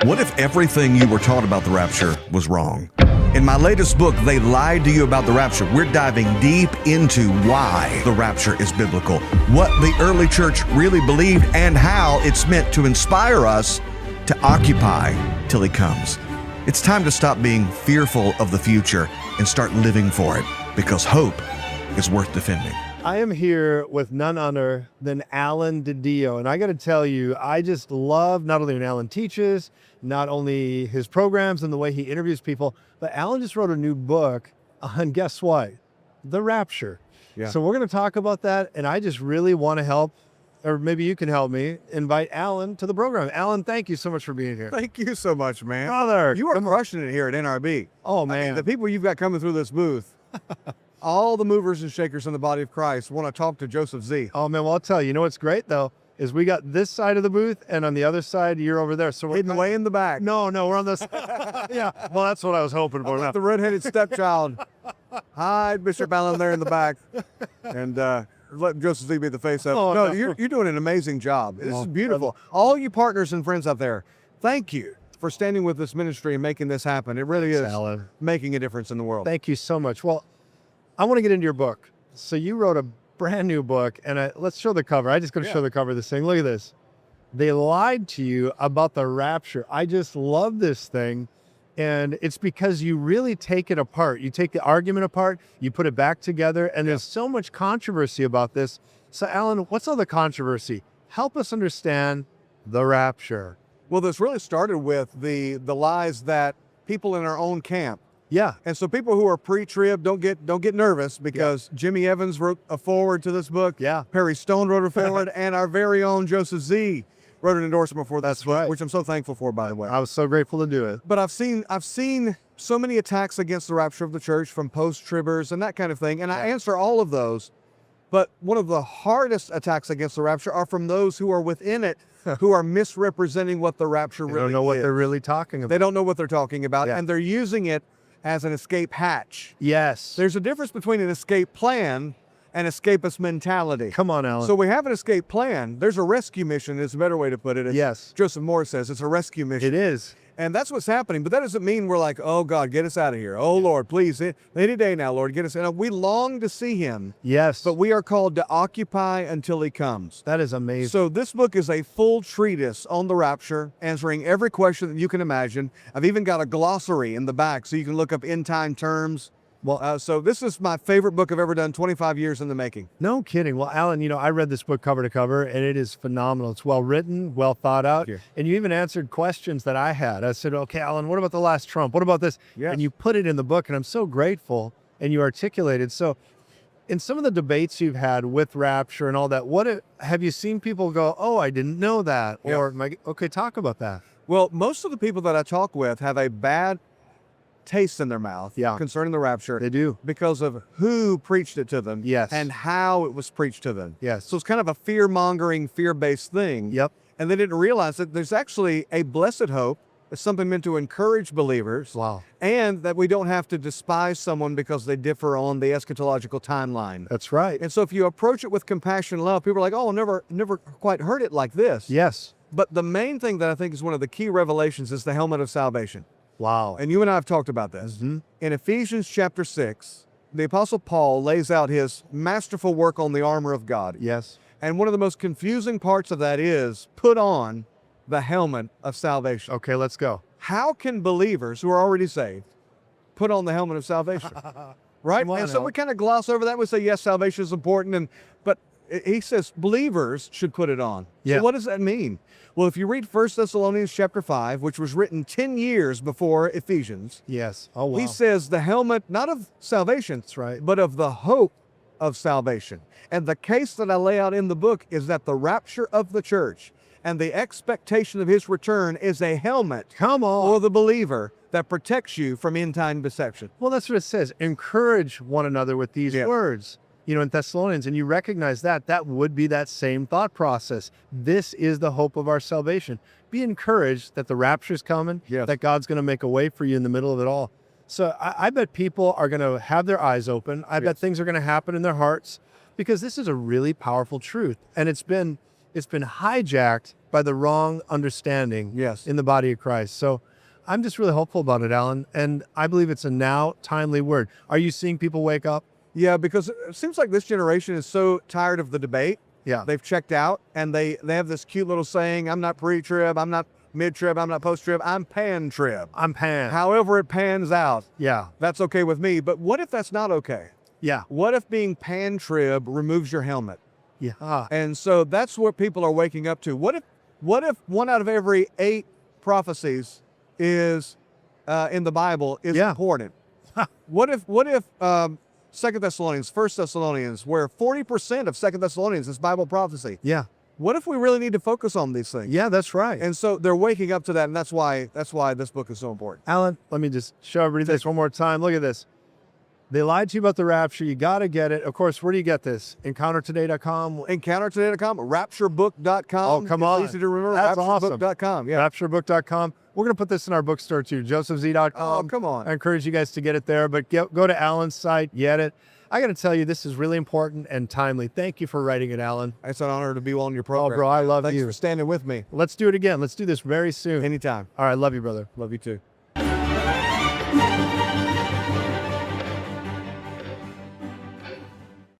What if everything you were taught about the rapture was wrong? In my latest book, They Lied to You About the Rapture, we're diving deep into why the rapture is biblical, what the early church really believed, and how it's meant to inspire us to occupy till he comes. It's time to stop being fearful of the future and start living for it, because hope is worth defending. I am here with none other than Allan DiDio, and I got to tell you, I just love not only when Allan teaches, not only his programs and the way he interviews people, but Allan just wrote a new book on, guess what? The Rapture. Yeah. So we're going to talk about that, and I just really want to help, or maybe you can help me, invite Allan to the program. Allan, thank you so much for being here. Thank you so much, man. Brother. You are crushing it here at NRB. Oh, I mean, man. the people you've got coming through this booth, all the movers and shakers in the body of Christ want to talk to Joseph Z. Oh, man, well, I'll tell you, you know what's great, though, is we got this side of the booth, and on the other side, you're over there. So we're Hidden way in the back. No, we're on this. Yeah, well, that's what I was hoping for. The redheaded stepchild. Hide Bishop Allan there in the back. And let Joseph Z be the face of. Oh, no, no. you're doing an amazing job. This Well, is beautiful. All you partners and friends out there, thank you for standing with this ministry and making this happen. It really is Allan. making a difference in the world. Thank you so much. Well, I want to get into your book. So you wrote a brand new book, and let's show the cover. I just got to show the cover of this thing. Look at this. They lied to you about the rapture. I just love this thing. And it's because you really take it apart. You take the argument apart, you put it back together, and there's so much controversy about this. So Allan, what's all the controversy? Help us understand the rapture. Well, this really started with the lies that people in our own camp. Yeah. And so people who are pre-trib, don't get nervous, because Jimmy Evans wrote a foreword to this book. Yeah. Perry Stone wrote a foreword, and our very own Joseph Z wrote an endorsement for this book, right. which I'm so thankful for, by the way. I was so grateful to do it. But I've seen so many attacks against the rapture of the church from post-tribbers and that kind of thing, and I answer all of those. But one of the hardest attacks against the rapture are from those who are within it, who are misrepresenting what the rapture really is. They don't know what they're really talking about. They don't know what they're talking about, Yeah. and they're using it as an escape hatch. Yes. There's a difference between an escape plan and escapist mentality. Come on, Allan. So we have an escape plan. There's a rescue mission, is a better way to put it. Yes. Joseph Morris says it's a rescue mission. It is. And that's what's happening. But that doesn't mean we're like, oh God, get us out of here. Oh Lord, please, any day now, Lord, get us in. We long to see him, Yes. but we are called to occupy until he comes. That is amazing. So this book is a full treatise on the rapture, answering every question that you can imagine. I've even got a glossary in the back so you can look up end time terms. Well, so this is my favorite book I've ever done, 25 years in the making. No kidding. Well, Allan, you know, I read this book cover to cover, and it is phenomenal. It's well written, well thought out. Thank you. And you even answered questions that I had. I said, okay, Allan, what about the last Trump? What about this? Yes. And you put it in the book, and I'm so grateful, and you articulated. So in some of the debates you've had with Rapture and all that, have you seen people go, oh, I didn't know that? Yeah. Or, okay, talk about that. Well, most of the people that I talk with have a bad taste in their mouth concerning the rapture. They do. Because of who preached it to them. Yes. And how it was preached to them. Yes. So it's kind of a fear-mongering, fear-based thing. Yep. And they didn't realize that there's actually a blessed hope. It's something meant to encourage believers. Wow. And that we don't have to despise someone because they differ on the eschatological timeline. That's right. And so if you approach it with compassion and love, people are like, oh, never quite heard it like this. Yes. But the main thing that I think is one of the key revelations is the helmet of salvation. Wow. And you and I have talked about this. Mm-hmm. In Ephesians chapter 6, the Apostle Paul lays out his masterful work on the armor of God. Yes. And one of the most confusing parts of that is put on the helmet of salvation. Okay, let's go. How can believers who are already saved put on the helmet of salvation? Right? Come on, And so Allan. we kind of gloss over that. We say, yes, salvation is important, but he says believers should put it on. Yeah. So what does that mean? Well, if you read 1 Thessalonians chapter 5, which was written 10 years before Ephesians, Yes. Oh, wow. he says the helmet, not of salvation, That's right. but of the hope of salvation. And the case that I lay out in the book is that the rapture of the church and the expectation of his return is a helmet Come on. for the believer that protects you from end-time deception. Well, that's what it says. Encourage one another with these Yeah. words. You know, in Thessalonians, and you recognize that would be that same thought process. This is the hope of our salvation. Be encouraged that the rapture's coming, Yes. that God's going to make a way for you in the middle of it all. So I bet people are going to have their eyes open. I bet things are going to happen in their hearts, because this is a really powerful truth. And it's been it's been hijacked by the wrong understanding Yes. in the body of Christ. So I'm just really hopeful about it, Allan. And I believe it's a now timely word. Are you seeing people wake up? Yeah, because it seems like this generation is so tired of the debate. Yeah. They've checked out, and they have this cute little saying, I'm not pre-trib, I'm not mid-trib, I'm not post-trib, I'm pan-trib. I'm pan. However it pans out, Yeah. that's okay with me. But what if that's not okay? Yeah. What if being pan-trib removes your helmet? Yeah. And so that's what people are waking up to. What if 1 out of every 8 prophecies is in the Bible is Yeah. important? What if 2 Thessalonians, 1 Thessalonians, where 40% of 2 Thessalonians is Bible prophecy? Yeah. What if we really need to focus on these things? Yeah, that's right. And so they're waking up to that, and that's why this book is so important. Allan, let me just show everybody this one more time. Look at this. They lied to you about the rapture. You got to get it. Of course, where do you get this? EncounterToday.com. EncounterToday.com, RaptureBook.com. Oh, come It's on. easy to remember. That's awesome. RaptureBook.com. Yeah. RaptureBook.com. We're going to put this in our bookstore too, josephz.com. Oh, come on. I encourage you guys to get it there, but go to Allan's site, get it. I got to tell you, this is really important and timely. Thank you for writing it, Allan. It's an honor to be on your Oh, program. bro, I love Thanks you. for standing with me. Let's do it again. Let's do this very soon. Anytime. All right, love you, brother. Love you too.